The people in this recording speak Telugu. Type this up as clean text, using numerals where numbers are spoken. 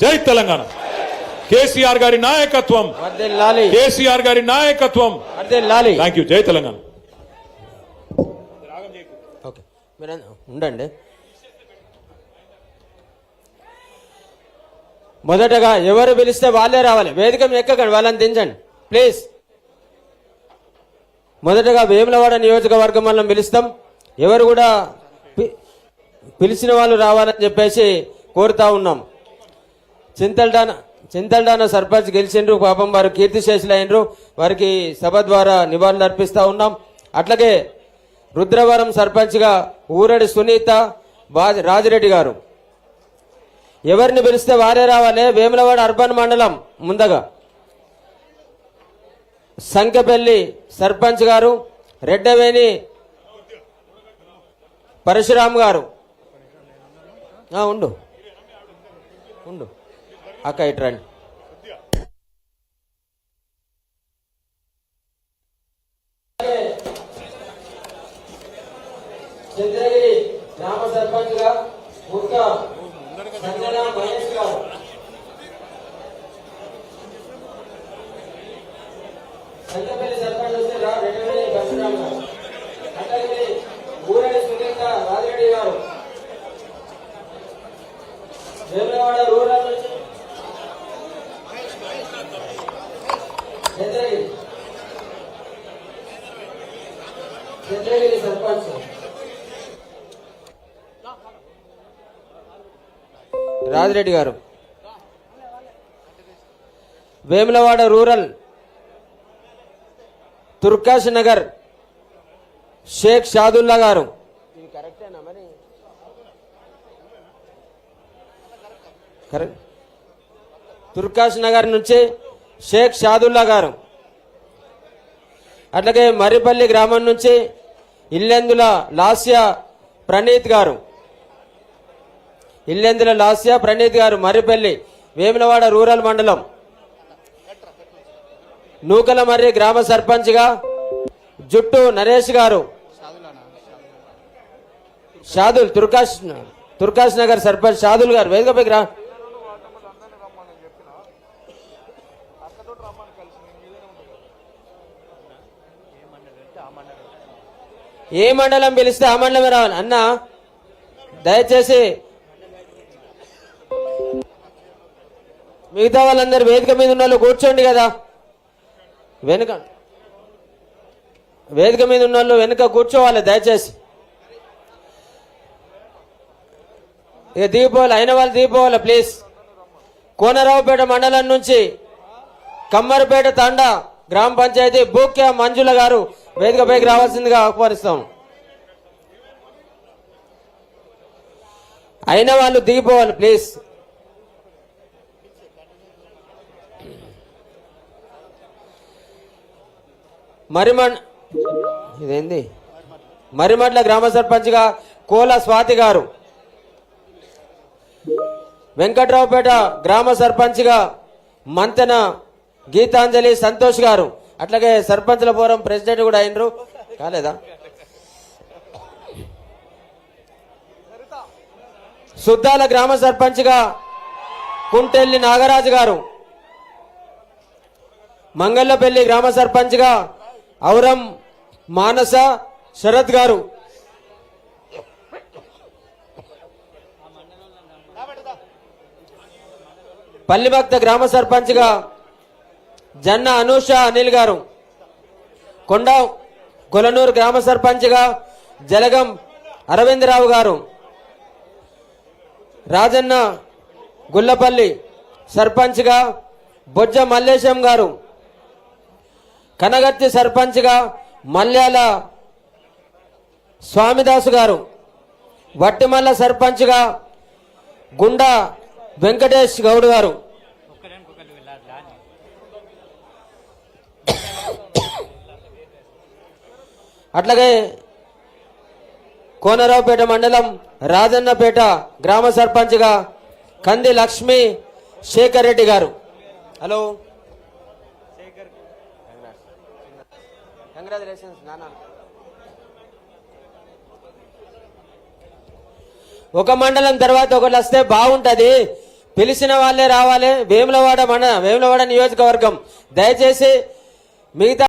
జై తెలంగాణ. కేసీఆర్ గారి నాయకత్వం, కేసీఆర్ గారి నాయకత్వం. Thank you. జై తెలంగాణ. ఓకే మీరు ఉండండి. మొదటగా ఎవరు పిలిస్తే వాళ్ళే రావాలి. వేదిక ఎక్కకండి, వాళ్ళని దించండి ప్లీజ్. మొదటగా వేములవాడ నియోజకవర్గం మనం పిలుస్తాం. ఎవరు కూడా పిలిచిన వాళ్ళు రావాలని చెప్పేసి కోరుతా ఉన్నాం. చింతల్డాన సర్పంచ్ గెలిచిండ్రు, పాపం వారు కీర్తిశేషులు అయినరు, వారికి సభ ద్వారా నివాళులు అర్పిస్తా ఉన్నాం. అట్లాగే రుద్రవరం సర్పంచ్గా ఊరడి సునీత రాజిరెడ్డి గారు. ఎవరిని పిలిస్తే వారే రావాలి. వేములవాడ అర్బన్ మండలం ముందుగా సంకెపల్లి సర్పంచ్ గారు రెడ్డవేణి పరశురామ్ గారు. ఉండు ఉండు అక్క ఇట్రండి. చంద్రగిరి గ్రామ సర్పంచ్ గా ముక్క సంజన మహేష్ గారు. సంతపల్లి సర్పంచ్ వస్తే రెడ్డివేణి పరశురామ్ గారు. అట్లాగే ఊరడి సునీత రాజిరెడ్డి గారు. వేములవాడ రూరల్ నుంచి చంద్రగిరి సర్పంచ్ రాజిరెడ్డి గారు. వేములవాడ రూరల్ తుర్కాష్ నగర్ షేక్ షాదుల్లా గారు. తుర్కాష్ నగర్ నుంచి షేక్ షాదుల్లా గారు. అట్లాగే మర్రిపల్లి గ్రామం నుంచి ఇల్లెందుల లాస్య ప్రణీత్ గారు. ఇల్లెందుల లాస్య ప్రణీత్ గారు మర్రిపల్లి వేములవాడ రూరల్ మండలం. నూకల మర్రి గ్రామ సర్పంచ్ గా జుట్టు నరేష్ గారు. షాదుల్ తుర్కాష్ నగర్ సర్పంచ్ షాదుల్ గారు. వేదికపై ఏ మండలం పిలిస్తే ఆ మండలమే రావాలి అన్న. దయచేసి మిగతా వాళ్ళందరూ వేదిక మీద ఉన్న వాళ్ళు కూర్చోండి కదా. వేదిక మీద ఉన్న వాళ్ళు వెనుక కూర్చోవాలి దయచేసి. ఇక దిగిపోవాలి, అయిన వాళ్ళు దిగిపోవాలి ప్లీజ్. కోనరావుపేట మండలం నుంచి కమ్మరిపేట తండా గ్రామ పంచాయతీ బూక్య మంజుల గారు వేదికపైకి రావాల్సిందిగా ఆహ్వానిస్తాం. అయిన వాళ్ళు దిగిపోవాలి ప్లీజ్. ఇదేంది మరిమడ్ల గ్రామ సర్పంచ్ గా కోల స్వాతి గారు. వెంకట్రావుపేట గ్రామ సర్పంచ్ గా మంతెన గీతాంజలి సంతోష్ గారు. అట్లాగే సర్పంచ్ల ఫోరం ప్రెసిడెంట్ కూడా అయినరు కాలేదా. సుద్దాల గ్రామ సర్పంచ్ గా కుంటెల్లి నాగరాజు గారు. మంగళ్ళపల్లి గ్రామ సర్పంచ్ గా ఔరం మానస శరత్ గారు. పల్లిభక్త గ్రామ సర్పంచ్ గా జన్న అనూష అనిల్ గారు. కొండ కొలనూరు గ్రామ సర్పంచ్ గా జలగం అరవిందరావు గారు. రాజన్న గుల్లపల్లి సర్పంచ్ గా బొజ్జ మల్లేశం గారు. కనగర్తి సర్పంచ్ గా మల్యాల స్వామిదాసు గారు. వట్టిమల్ల సర్పంచ్ గా గుండా వెంకటేష్ గౌడ్ గారు. అట్లాగే కోనరావుపేట మండలం రాజన్నపేట గ్రామ సర్పంచ్ గా కంది లక్ష్మి శేఖర్ రెడ్డి గారు. హలో, కంగ్రాచులేషన్స్ నాన్న. ఒక మండలం తర్వాత ఒకటి వస్తే బాగుంటది. పిలిచిన వాళ్ళే రావాలి. వేములవాడ నియోజకవర్గం దయచేసి మిగతా